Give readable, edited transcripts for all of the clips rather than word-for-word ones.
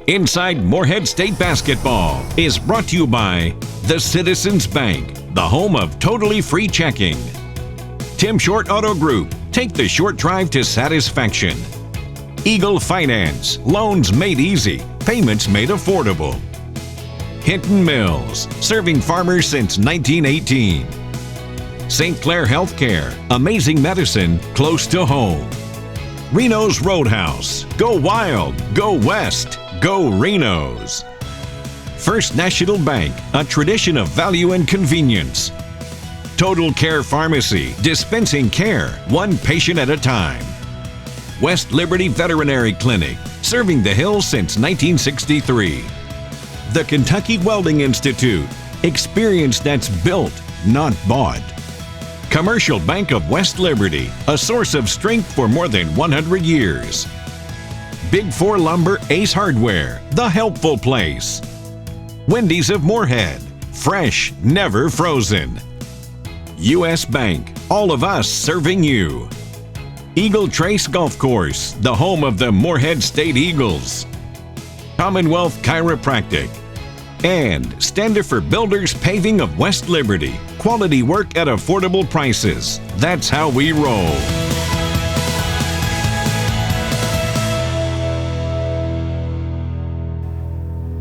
Inside Morehead State Basketball is brought to you by the Citizens Bank, the home of totally free checking. Tim Short Auto Group, take the short drive to satisfaction. Eagle Finance, loans made easy, payments made affordable. Hinton Mills, serving farmers since 1918. St. Clair Healthcare, amazing medicine close to home. Reno's Roadhouse, go wild, go west, go Reno's. First National Bank, a tradition of value and convenience. Total Care Pharmacy, dispensing care, one patient at a time. West Liberty Veterinary Clinic, serving the Hills since 1963. The Kentucky Welding Institute, experience that's built, not bought. Commercial Bank of West Liberty, a source of strength for more than 100 years. Big Four Lumber Ace Hardware, the helpful place. Wendy's of Morehead, fresh, never frozen. U.S. Bank, all of us serving you. Eagle Trace Golf Course, the home of the Morehead State Eagles. Commonwealth Chiropractic. And Standifer Builders Paving of West Liberty, quality work at affordable prices. That's how we roll.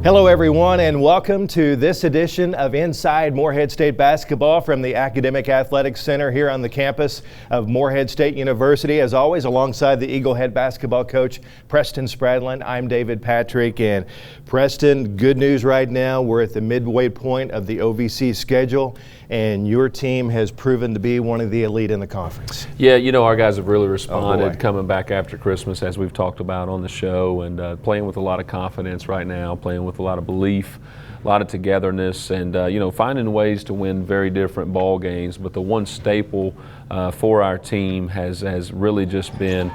Hello everyone, and welcome to this edition of Inside Morehead State Basketball from the Academic Athletics Center here on the campus of Morehead State University. As always, alongside the Eagle head basketball coach, Preston Spradlin, I'm David Patrick. And Preston, good news right now. We're at the midway point of the OVC schedule, and your team has proven to be one of the elite in the conference. Yeah, you know, our guys have really responded coming back after Christmas, as we've talked about on the show, and playing with a lot of confidence right now, playing with a lot of belief, a lot of togetherness, and you know, finding ways to win very different ball games. But the one staple for our team has really just been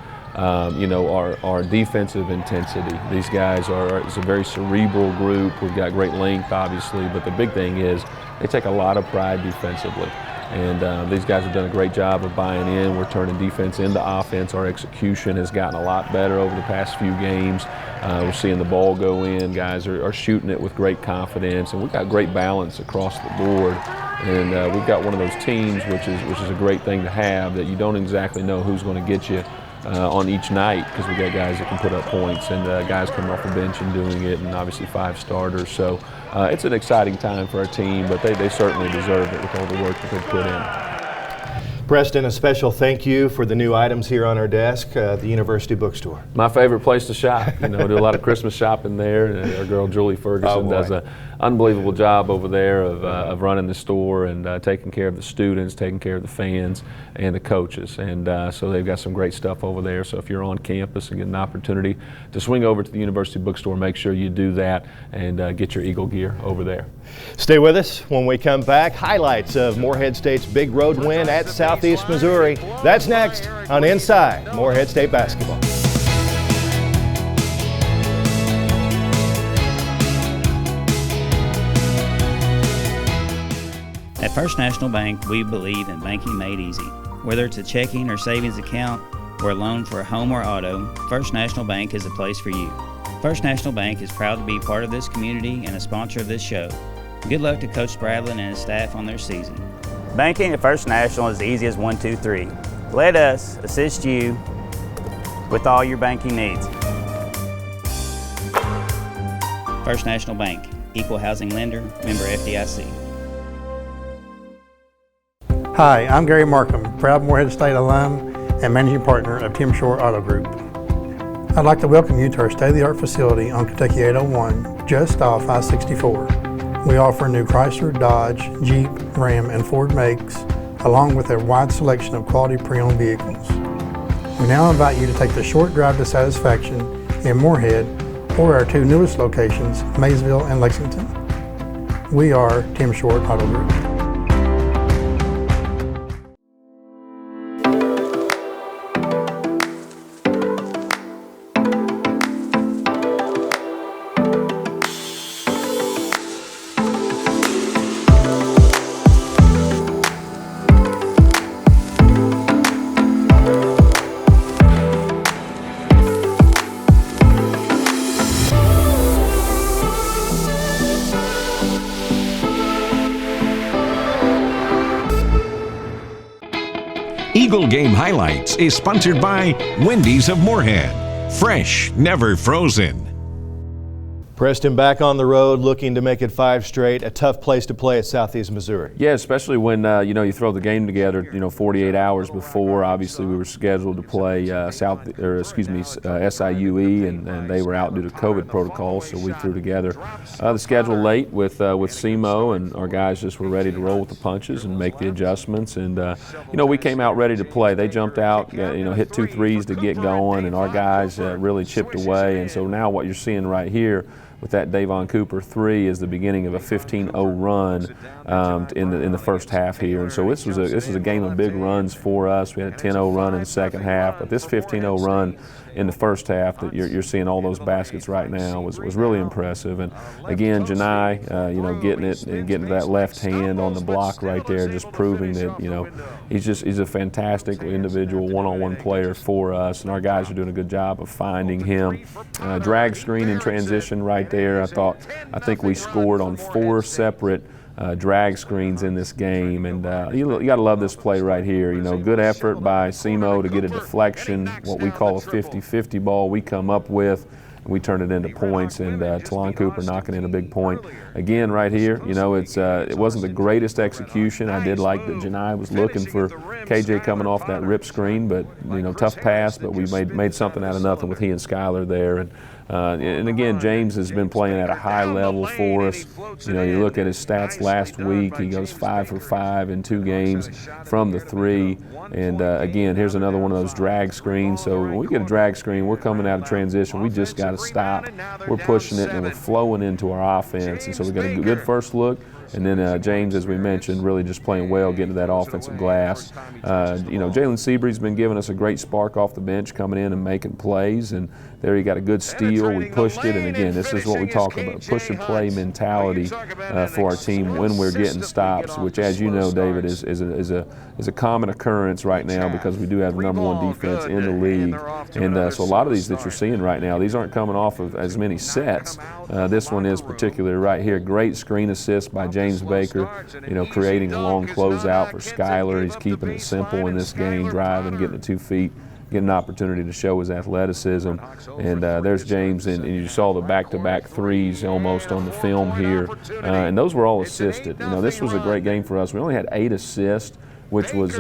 you know, our defensive intensity. These guys it's a very cerebral group. We've got great length, obviously, but the big thing is they take a lot of pride defensively. And these guys have done a great job of buying in. We're turning defense into offense. Our execution has gotten a lot better over the past few games. We're seeing the ball go in. Guys are shooting it with great confidence, and we've got great balance across the board. And we've got one of those teams, which is a great thing to have, that you don't exactly know who's going to get you on each night, because we got guys that can put up points, and guys coming off the bench and doing it, and obviously 5 starters. So it's an exciting time for our team, but they certainly deserve it with all the work that they've put in. Preston, a special thank you for the new items here on our desk, the University Bookstore. My favorite place to shop. You know, do a lot of Christmas shopping there. And our girl Julie Ferguson does an unbelievable job over there of running the store and taking care of the students, taking care of the fans and the coaches. And so they've got some great stuff over there. So if you're on campus and get an opportunity to swing over to the University Bookstore, make sure you do that and get your Eagle gear over there. Stay with us. When we come back, highlights of Morehead State's big road win at Southeast Missouri. That's next on Inside Morehead State Basketball. At First National Bank, we believe in banking made easy. Whether it's a checking or savings account or a loan for a home or auto, First National Bank is the place for you. First National Bank is proud to be part of this community and a sponsor of this show. Good luck to Coach Spradlin and his staff on their season. Banking at First National is easy as 1, 2, 3. Let us assist you with all your banking needs. First National Bank, equal housing lender, member FDIC. Hi, I'm Gary Markham, proud Morehead State alum and managing partner of Tim Short Auto Group. I'd like to welcome you to our state-of-the-art facility on Kentucky 801, just off I-64. We offer new Chrysler, Dodge, Jeep, Ram, and Ford makes, along with a wide selection of quality pre-owned vehicles. We now invite you to take the short drive to satisfaction in Morehead or our 2 newest locations, Maysville and Lexington. We are Tim Short Auto Group. Eagle Game Highlights is sponsored by Wendy's of Morehead. Fresh, never frozen. Preston back on the road, looking to make it 5 straight. A tough place to play at Southeast Missouri. Yeah, especially when you throw the game together 48 hours before. Obviously, we were scheduled to play SIUE, and they were out due to COVID protocols, so we threw together the schedule late with SEMO, and our guys just were ready to roll with the punches and make the adjustments. And we came out ready to play. They jumped out, hit 2 threes to get going, and our guys really chipped away. And so now what you're seeing right here with that Davon Cooper 3 is the beginning of a 15-0 run in the first half here. And so this was a game of big runs for us. We had a 10-0 run in the second half, but this 15-0 run in the first half that you're seeing all those baskets right now was really impressive. And again, Janai, getting it and getting that left hand on the block right there, just proving that he's a fantastic individual one-on-one player for us, and our guys are doing a good job of finding him. Drag screen in transition right there. I think we scored on 4 separate drag screens in this game, and you got to love this play right here. Good effort by SEMO to get a deflection, what we call a 50-50 ball we come up with. We turn it into points, and Talon Cooper knocking in a big point. Again, right here, it wasn't the greatest execution. I did like that Janai was looking for KJ coming off that rip screen, but tough pass. But we made something out of nothing with he and Skyler there. And again, James has been playing at a high level for us. You look at his stats last week, he goes 5 for 5 in 2 games from the 3. And again, here's another one of those drag screens. So when we get a drag screen, we're coming out of transition. We just got to stop. We're pushing it and we're flowing into our offense. And so we got a good first look. And then James, as we mentioned, really just playing well, getting to that offensive glass. Jalen Seabree's been giving us a great spark off the bench, coming in and making plays. And there he got a good steal. We pushed it. And again, this is what we talk about, push and play mentality for our team when we're getting stops, which, as you know, David, is a common occurrence right now because we do have the #1 defense in the league. And so a lot of these that you're seeing right now, these aren't coming off of as many sets. This one is particularly right here. Great screen assist by James Baker, creating a long closeout for Skyler. He's keeping it simple in this game, driving, getting to 2 feet, getting an opportunity to show his athleticism. And there's James, and you saw the back-to-back 3s almost on the film here. And those were all assisted. This was a great game for us. We only had 8 assists, which is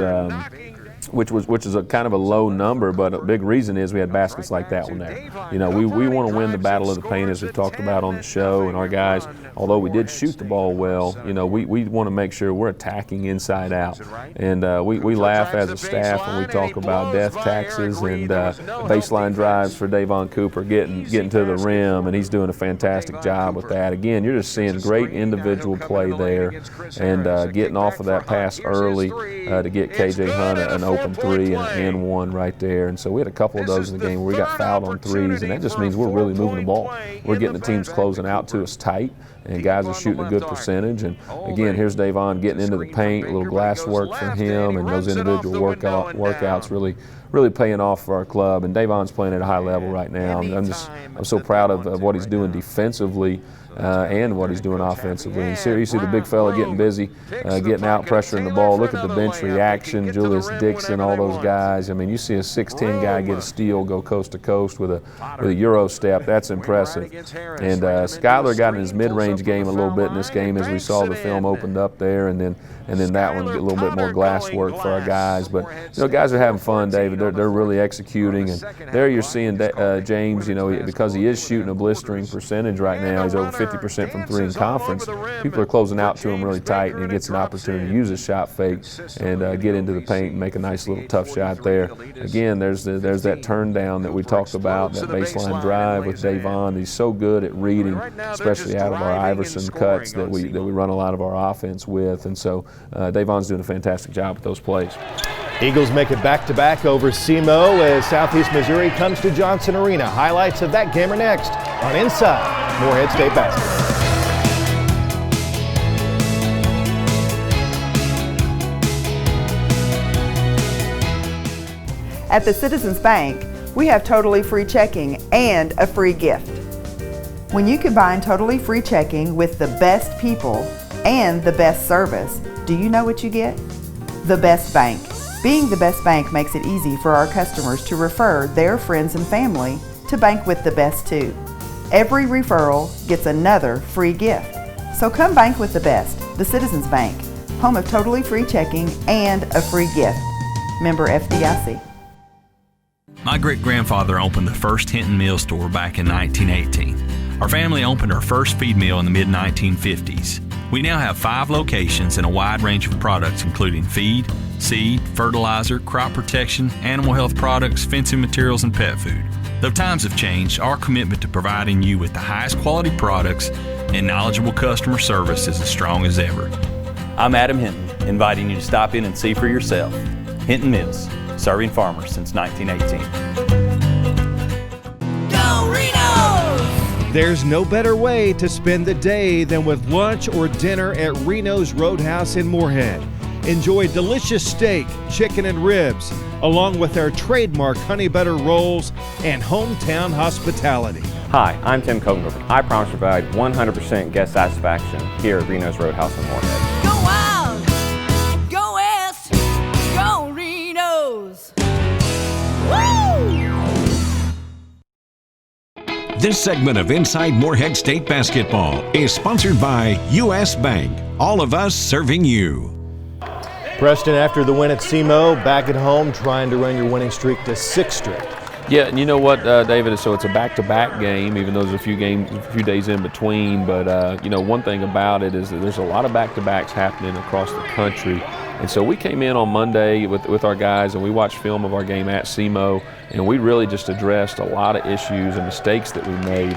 a kind of a low number, but a big reason is we had baskets like that one there. We want to win the battle of the paint, as we talked about on the show, and our guys, although we did shoot the ball well, we want to make sure we're attacking inside out. And we laugh as a staff when we talk about death taxes and baseline drives for Davon Cooper getting to the rim, and he's doing a fantastic job with that. Again, you're just seeing great individual play there, and getting off of that pass early to get KJ Hunt an open 3 and 1 right there. And so we had a couple of those in the game where we got fouled on 3s, and that just means we're really moving the ball. We're getting the teams closing out to us tight, and guys are shooting a good percentage. And again, here's Davon getting into the paint, a little glass work for him, and those individual workouts really paying off for our club. And Davon's playing at a high level right now. I'm so proud of what he's doing defensively and what he's doing offensively. And you see the big fella getting busy, getting out, pressuring the ball. Look at the bench reaction, Julius Dixon, all those guys. I mean, you see a 6'10" guy get a steal, go coast to coast with a Euro step. That's impressive. And Skyler got in his mid-range game a little bit in this game, as we saw the film opened up there, and then that one, a little bit more glass work for our guys. But guys are having fun, David. They're really executing, and there you're seeing James. Because he is shooting a blistering percentage right now. He's over 50% from 3 in conference. People are closing out to him really tight, and he gets an opportunity to use his shot fake and get into the paint and make a nice little tough shot there. Again, there's that turn down that we talked about, that baseline drive with Davon. He's so good at reading, especially out of our Iverson cuts that we run a lot of our offense with, and so Davon's doing a fantastic job with those plays. Eagles make it back-to-back over SEMO as Southeast Missouri comes to Johnson Arena. Highlights of that game are next on Inside Morehead State Basketball. At the Citizens Bank, we have totally free checking and a free gift. When you combine totally free checking with the best people and the best service, do you know what you get? The best bank. Being the best bank makes it easy for our customers to refer their friends and family to bank with the best too. Every referral gets another free gift. So come bank with the best, the Citizens Bank, home of totally free checking and a free gift. Member FDIC. My great-grandfather opened the first Hinton Mill store back in 1918. Our family opened our first feed mill in the mid-1950s. We now have 5 locations and a wide range of products including feed, seed, fertilizer, crop protection, animal health products, fencing materials, and pet food. Though times have changed, our commitment to providing you with the highest quality products and knowledgeable customer service is as strong as ever. I'm Adam Hinton, inviting you to stop in and see for yourself. Hinton Mills, serving farmers since 1918. Go Reno's! There's no better way to spend the day than with lunch or dinner at Reno's Roadhouse in Morehead. Enjoy delicious steak, chicken, and ribs, along with our trademark honey butter rolls and hometown hospitality. Hi, I'm Tim Kogenberg. I promise to provide 100% guest satisfaction here at Reno's Roadhouse in Morehead. Go Wild! Go West! Go Reno's! Woo! This segment of Inside Morehead State Basketball is sponsored by U.S. Bank. All of us serving you. Preston, after the win at SEMO, back at home trying to run your winning streak to 6 straight. Yeah, and you know what, David? So it's a back-to-back game, even though there's a few days in between. But you know, one thing about it is that there's a lot of back-to-backs happening across the country. And so we came in on Monday with our guys, and we watched film of our game at SEMO, and we really just addressed a lot of issues and mistakes that we made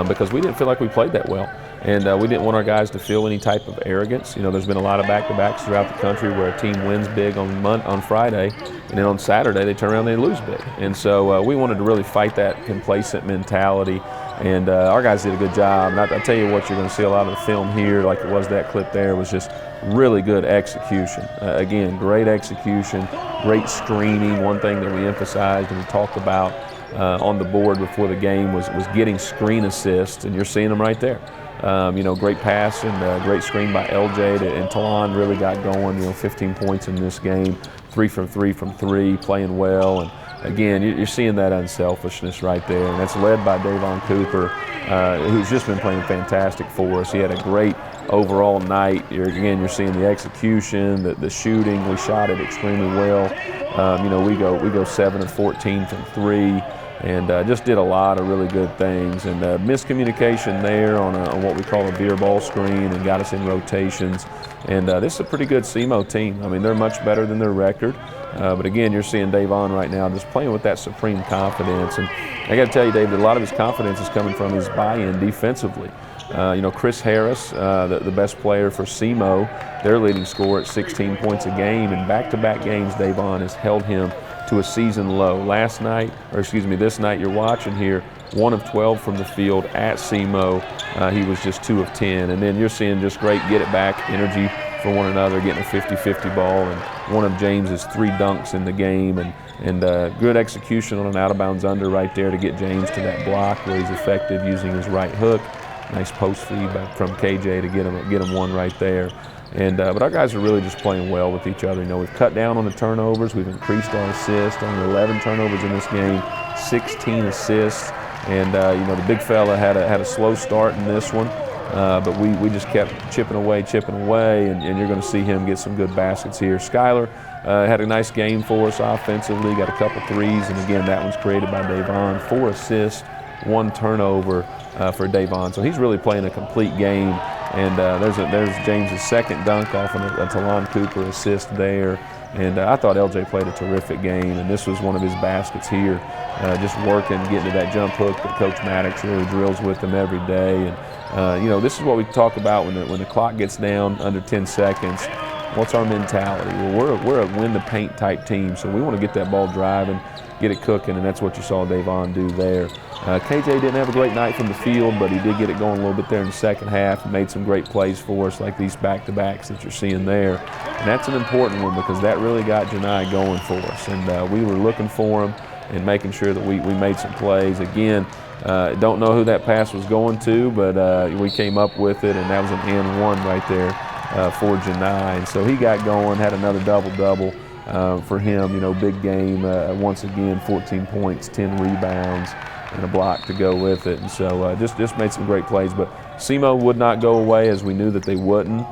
because we didn't feel like we played that well. And we didn't want our guys to feel any type of arrogance. You know, there's been a lot of back-to-backs throughout the country where a team wins big on Friday, and then on Saturday they turn around and they lose big. And so we wanted to really fight that complacent mentality, and our guys did a good job. And I tell you what, you're going to see a lot of the film here, like it was that clip there, was just really good execution. Again, great execution, great screening. One thing that we emphasized and we talked about on the board before the game was getting screen assists, and you're seeing them right there. You know, great pass and great screen by LJ, and Talon really got going. You know, 15 points in this game, 3 from 3, playing well. And again, you're seeing that unselfishness right there, and that's led by Davon Cooper, who's just been playing fantastic for us. He had a great overall night. You're seeing the execution, the shooting. We shot it extremely well. You know, we go 7 of 14 from 3. And just did a lot of really good things. And miscommunication there on what we call a beer ball screen and got us in rotations. And this is a pretty good SEMO team. I mean, they're much better than their record. But again, you're seeing Davon right now just playing with that supreme confidence. And I got to tell you, David, a lot of his confidence is coming from his buy-in defensively. You know, Chris Harris, the best player for SEMO, their leading scorer at 16 points a game. In back-to-back games, Davon has held him to a season low. This night you're watching here, 1 of 12 from the field at SEMO. He was just 2 of 10. And then you're seeing just great get-it-back energy for one another, getting a 50-50 ball. And one of James's 3 dunks in the game. And good execution on an out-of-bounds under right there to get James to that block where he's effective using his right hook. Nice post feed from KJ to get him one right there. And but our guys are really just playing well with each other. You know, we've cut down on the turnovers. We've increased our assists. Only 11 turnovers in this game, 16 assists. And you know, the big fella had a slow start in this one, but we just kept chipping away, and you're going to see him get some good baskets here. Skyler had a nice game for us offensively. Got a couple threes, and again, that one's created by Davon. 4 assists, 1 turnover for Davon. So he's really playing a complete game. And there's James's second dunk off a Talon Cooper assist there. And I thought LJ played a terrific game, and this was one of his baskets here. Just working, getting to that jump hook that Coach Maddox really drills with him every day. And you know, this is what we talk about when the clock gets down under 10 seconds. What's our mentality? Well, we're a win the paint type team, so we want to get that ball driving, get it cooking, and that's what you saw Davon do there. KJ didn't have a great night from the field, but he did get it going a little bit there in the second half and made some great plays for us, like these back-to-backs that you're seeing there. And that's an important one because that really got Janai going for us. And we were looking for him and making sure that we made some plays. Again, don't know who that pass was going to, but we came up with it, and that was an and one right there for Janai. And so he got going, had another double-double. for him. You know, big game, once again, 14 points, 10 rebounds, and a block to go with it. And so just made some great plays. But SEMO would not go away, as we knew that they wouldn't.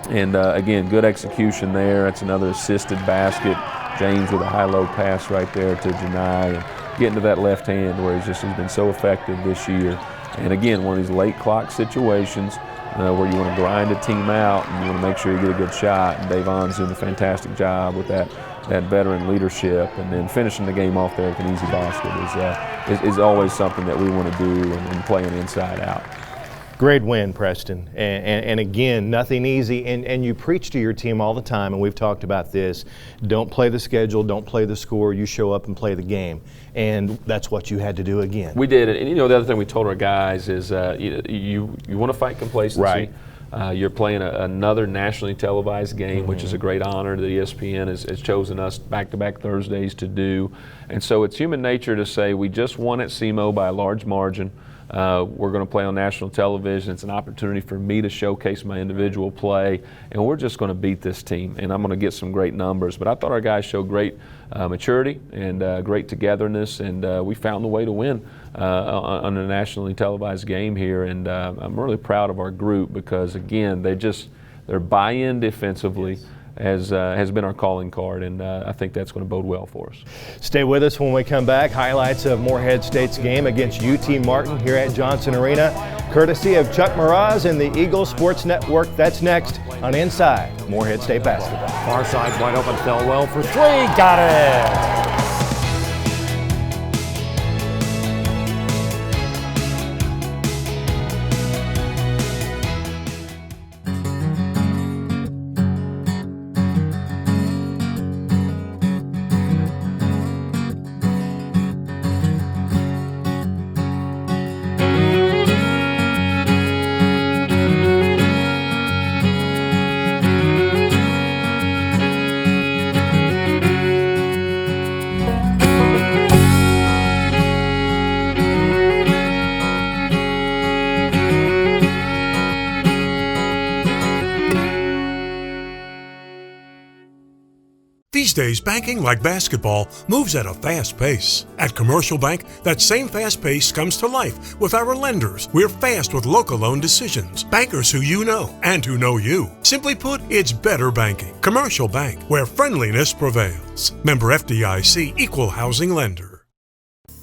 And again, good execution there. That's another assisted basket. James with a high-low pass right there to Janai, and getting to that left hand where he's been so effective this year. And again, one of these late clock situations where you want to grind a team out and you want to make sure you get a good shot. And Davon's doing a fantastic job with that veteran leadership, and then finishing the game off there with an easy basket is always something that we want to do, and playing inside out. Great win, Preston. And again, nothing easy. And you preach to your team all the time, and we've talked about this. Don't play the schedule, don't play the score. You show up and play the game. And that's what you had to do again. We did. And the other thing we told our guys is you want to fight complacency. Right. You're playing another nationally televised game, which is a great honor that ESPN has chosen us back-to-back Thursdays to do. And so it's human nature to say we just won at SEMO by a large margin. We're going to play on national television. It's an opportunity for me to showcase my individual play, and we're just going to beat this team, and I'm going to get some great numbers. But I thought our guys showed great maturity and great togetherness, and we found the way to win on a nationally televised game here. And I'm really proud of our group because, again, their buy-in defensively has been our calling card, and I think that's going to bode well for us. Stay with us when we come back. Highlights of Morehead State's game against UT Martin here at Johnson Arena, courtesy of Chuck Mraz and the Eagle Sports Network. That's next on Inside Morehead State Basketball. Far side wide open, fell well for three, got it! These days, banking, like basketball, moves at a fast pace. At Commercial Bank, that same fast pace comes to life with our lenders. We're fast with local loan decisions. Bankers who you know and who know you. Simply put, it's better banking. Commercial Bank, where friendliness prevails. Member FDIC, Equal Housing Lender.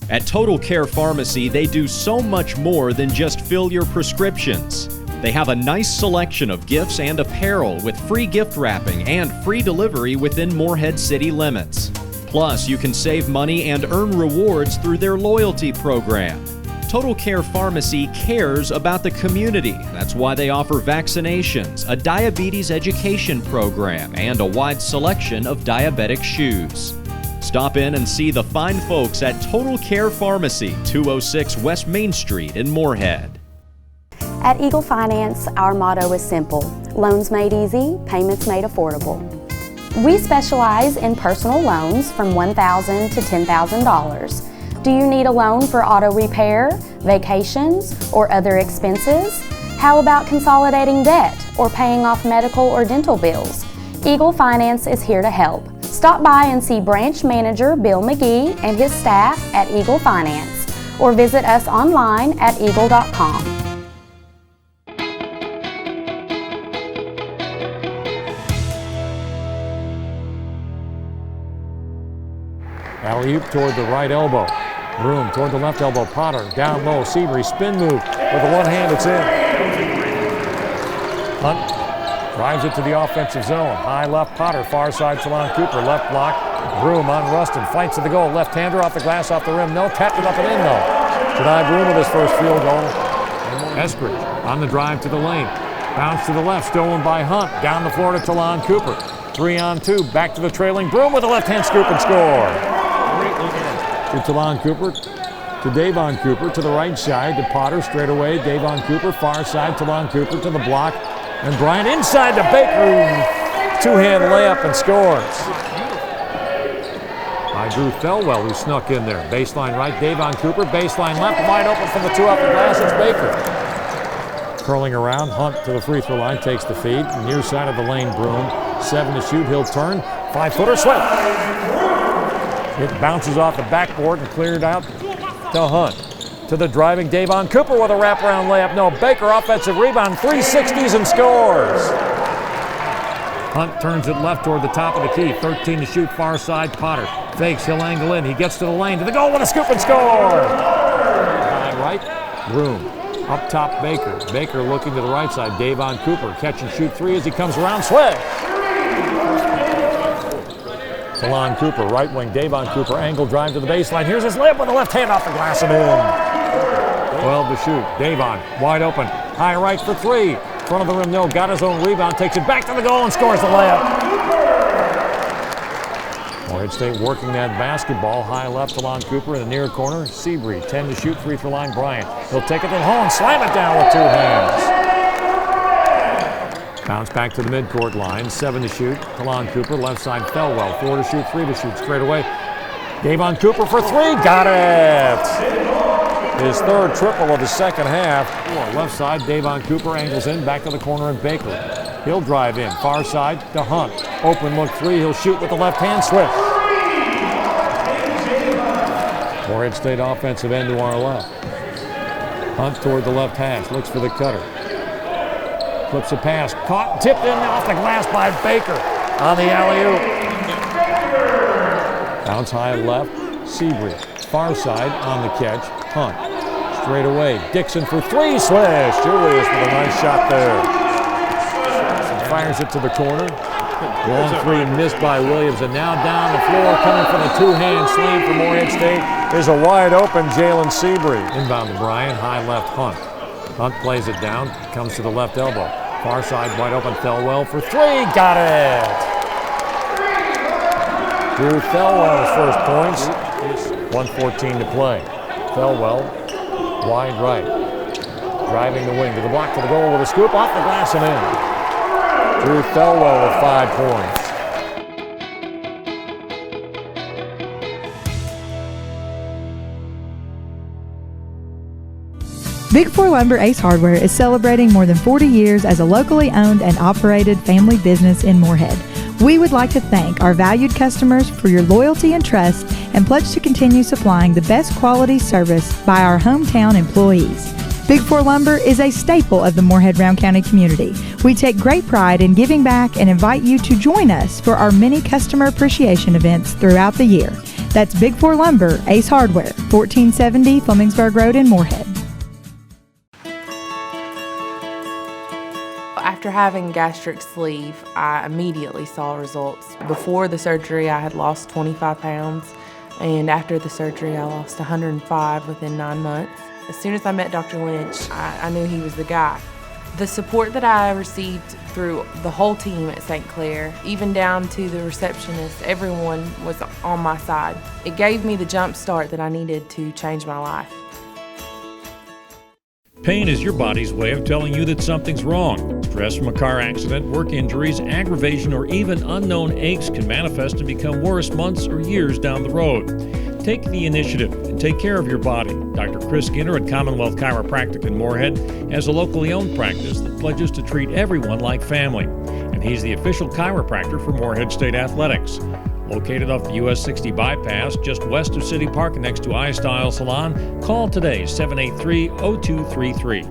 At Total Care Pharmacy, they do so much more than just fill your prescriptions. They have a nice selection of gifts and apparel with free gift wrapping and free delivery within Morehead city limits. Plus, you can save money and earn rewards through their loyalty program. Total Care Pharmacy cares about the community. That's why they offer vaccinations, a diabetes education program, and a wide selection of diabetic shoes. Stop in and see the fine folks at Total Care Pharmacy, 206 West Main Street in Morehead. At Eagle Finance, our motto is simple: loans made easy, payments made affordable. We specialize in personal loans from $1,000 to $10,000. Do you need a loan for auto repair, vacations, or other expenses? How about consolidating debt or paying off medical or dental bills? Eagle Finance is here to help. Stop by and see Branch Manager Bill McGee and his staff at Eagle Finance, or visit us online at eagle.com. Alley-oop toward the right elbow. Broom toward the left elbow. Potter down low. Seabury spin move with the one hand. It's in. Hunt drives it to the offensive zone. High left. Potter far side. Talon Cooper left block. Broom on Rustin. Fights to the goal. Left-hander off the glass, off the rim. No, tapped it up and in though. Janai Broom with his first field goal. Eskridge on the drive to the lane. Bounce to the left. Stolen by Hunt. Down the floor to Talon Cooper. 3-on-2. Back to the trailing Broom with a left-hand scoop and score. To Talon Cooper, to Davon Cooper, to the right side, to Potter, straight away, Davon Cooper, far side, Talon Cooper to the block, and Bryant inside to Baker, two-hand layup and scores. By Drew Thelwell, who snuck in there. Baseline right, Davon Cooper, baseline left, wide open from the two off the glass, it's Baker. Curling around, Hunt to the free throw line, takes the feed, near side of the lane, Broom, 7 to shoot, he'll turn, 5-footer, Swift. It bounces off the backboard and cleared out to Hunt. To the driving Davon Cooper with a wraparound layup. No, Baker offensive rebound, 360s and scores. Hunt turns it left toward the top of the key. 13 to shoot, far side. Potter fakes, he'll angle in. He gets to the lane, to the goal with a scoop and score. Right, Broom. Up top, Baker. Baker looking to the right side. Davon Cooper catch and shoot three as he comes around. Swish. Talon Cooper, right wing. Davon Cooper, angle drive to the baseline. Here's his layup with the left hand off the glass and in. 12 to shoot. Davon wide open. High right for three. Front of the rim, no. Got his own rebound. Takes it back to the goal and scores the layup. Morehead State working that basketball. High left to Talon Cooper in the near corner. Seabury, 10 to shoot. Free throw line. Bryant. He'll take it to the hole and slam it down with two hands. Bounce back to the midcourt line. 7 to shoot. Talon Cooper, left side. Thelwell. 4 to shoot. 3 to shoot. Straight away. Davon Cooper for three. Got it. His third triple of the second half. Left side, Davon Cooper angles in, back to the corner and Baker. He'll drive in, far side to Hunt. Open look three, he'll shoot with the left hand, Swift. Morehead State offensive end to our left. Hunt toward the left hash, looks for the cutter. Flips a pass, caught, tipped in off the glass by Baker on the alley-oop. Bounce high left, Seabury. Far side on the catch, Hunt. Straight away, Dixon for three, swish. Julius with a nice shot there. Fires it to the corner. Long three missed by Williams, and now down the floor, coming from the two-hand slam for Morehead State is a wide open Jalen Seabury. Inbound to Bryant, high left Hunt. Hunt plays it down, comes to the left elbow. Far side wide open, Thelwell for three, got it! Drew Thelwell's first points. 1:14 to play. Thelwell, wide right. Driving the wing to the block to the goal with a scoop off the glass and in. Drew Thelwell with 5 points. Big Four Lumber Ace Hardware is celebrating more than 40 years as a locally owned and operated family business in Morehead. We would like to thank our valued customers for your loyalty and trust and pledge to continue supplying the best quality service by our hometown employees. Big Four Lumber is a staple of the Morehead-Round County community. We take great pride in giving back and invite you to join us for our many customer appreciation events throughout the year. That's Big Four Lumber, Ace Hardware, 1470 Flemingsburg Road in Morehead. After having gastric sleeve, I immediately saw results. Before the surgery, I had lost 25 pounds, and after the surgery, I lost 105 within 9 months. As soon as I met Dr. Lynch, I knew he was the guy. The support that I received through the whole team at St. Clair, even down to the receptionist, everyone was on my side. It gave me the jump start that I needed to change my life. Pain is your body's way of telling you that something's wrong. Stress from a car accident, work injuries, aggravation, or even unknown aches can manifest and become worse months or years down the road. Take the initiative and take care of your body. Dr. Chris Skinner at Commonwealth Chiropractic in Morehead has a locally owned practice that pledges to treat everyone like family. And he's the official chiropractor for Morehead State Athletics. Located off the US 60 bypass, just west of City Park next to iStyle Salon, call today, 783-0233.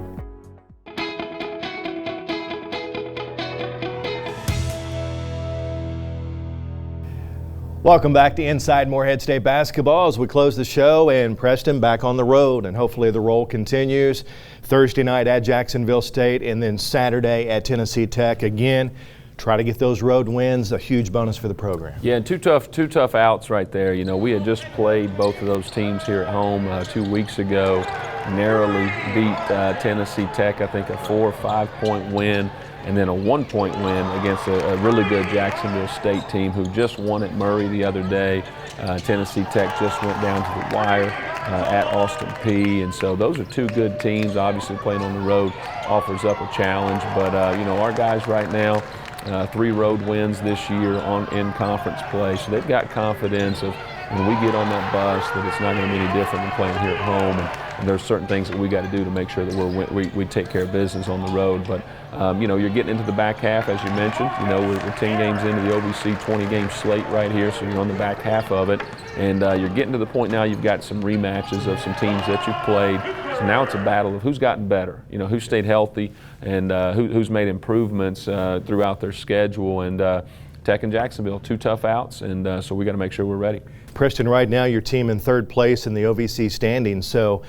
Welcome back to Inside Morehead State Basketball as we close the show, and Preston back on the road, and hopefully the roll continues. Thursday night at Jacksonville State, and then Saturday at Tennessee Tech again. Try to get those road wins, a huge bonus for the program. Yeah, and two tough outs right there. You know, we had just played both of those teams here at home 2 weeks ago, narrowly beat Tennessee Tech, I think a 4 or 5 point win, and then a 1 point win against a really good Jacksonville State team who just won at Murray the other day. Tennessee Tech just went down to the wire at Austin Peay, and so those are two good teams. Obviously playing on the road offers up a challenge, but you know, our guys right now, 3 road wins this year in conference play, so they've got confidence of when we get on that bus that it's not going to be any different than playing here at home. And and there's certain things that we got to do to make sure that we take care of business on the road. But you're getting into the back half, as you mentioned. We're 10 games into the OVC 20-game slate right here, so you're on the back half of it, and you're getting to the point now you've got some rematches of some teams that you've played. So now it's a battle of who's gotten better, who stayed healthy, and who's made improvements throughout their schedule. And Tech and Jacksonville, 2 tough outs, and so we got to make sure we're ready. Preston, right now your team in 3rd place in the OVC standings. So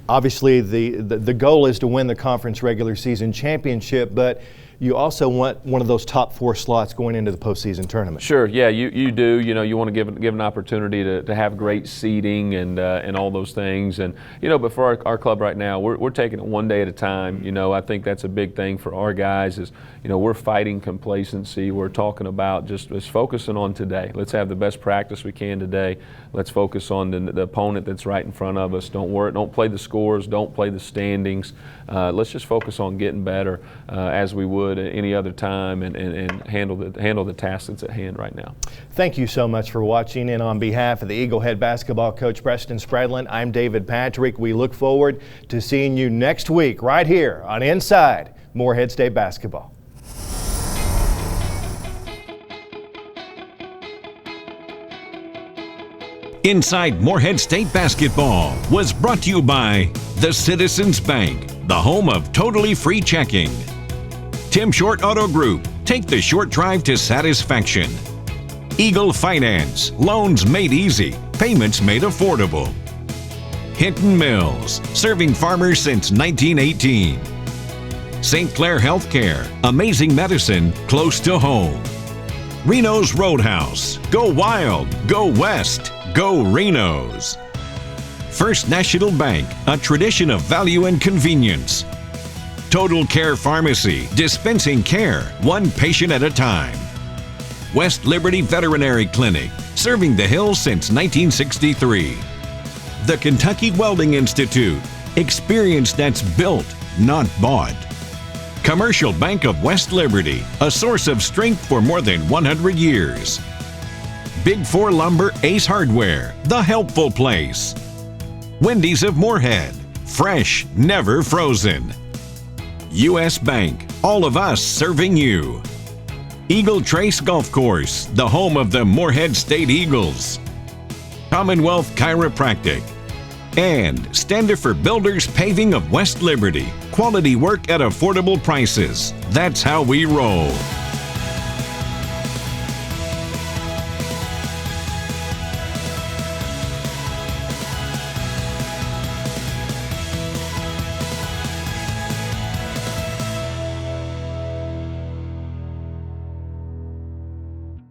obviously the goal is to win the conference regular season championship, but you also want one of those top 4 slots going into the postseason tournament. Sure, yeah, you do. You want to give an opportunity to have great seating and all those things. And but for our club right now, we're taking it one day at a time. I think that's a big thing for our guys is we're fighting complacency. We're talking about just focusing on today. Let's have the best practice we can today. Let's focus on the opponent that's right in front of us. Don't play the scores. Don't play the standings. Let's just focus on getting better as we would at any other time, and handle the task that's at hand right now. Thank you so much for watching, and on behalf of the Eagle Head basketball coach Preston Spradlin, I'm David Patrick. We look forward to seeing you next week right here on Inside Morehead State Basketball. Inside Morehead State Basketball was brought to you by the Citizens Bank, the home of totally free checking. Tim Short Auto Group, take the short drive to satisfaction. Eagle Finance, loans made easy, payments made affordable. Hinton Mills, serving farmers since 1918. St. Clair Healthcare, amazing medicine close to home. Reno's Roadhouse, go wild, go west, go Reno's. First National Bank, a tradition of value and convenience. Total Care Pharmacy, dispensing care, one patient at a time. West Liberty Veterinary Clinic, serving the Hills since 1963. The Kentucky Welding Institute, experience that's built, not bought. Commercial Bank of West Liberty, a source of strength for more than 100 years. Big 4 Lumber Ace Hardware, the helpful place. Wendy's of Morehead, fresh, never frozen. U.S. Bank, all of us serving you. Eagle Trace Golf Course, the home of the Morehead State Eagles. Commonwealth Chiropractic. And Standifer Builders Paving of West Liberty, quality work at affordable prices. That's how we roll.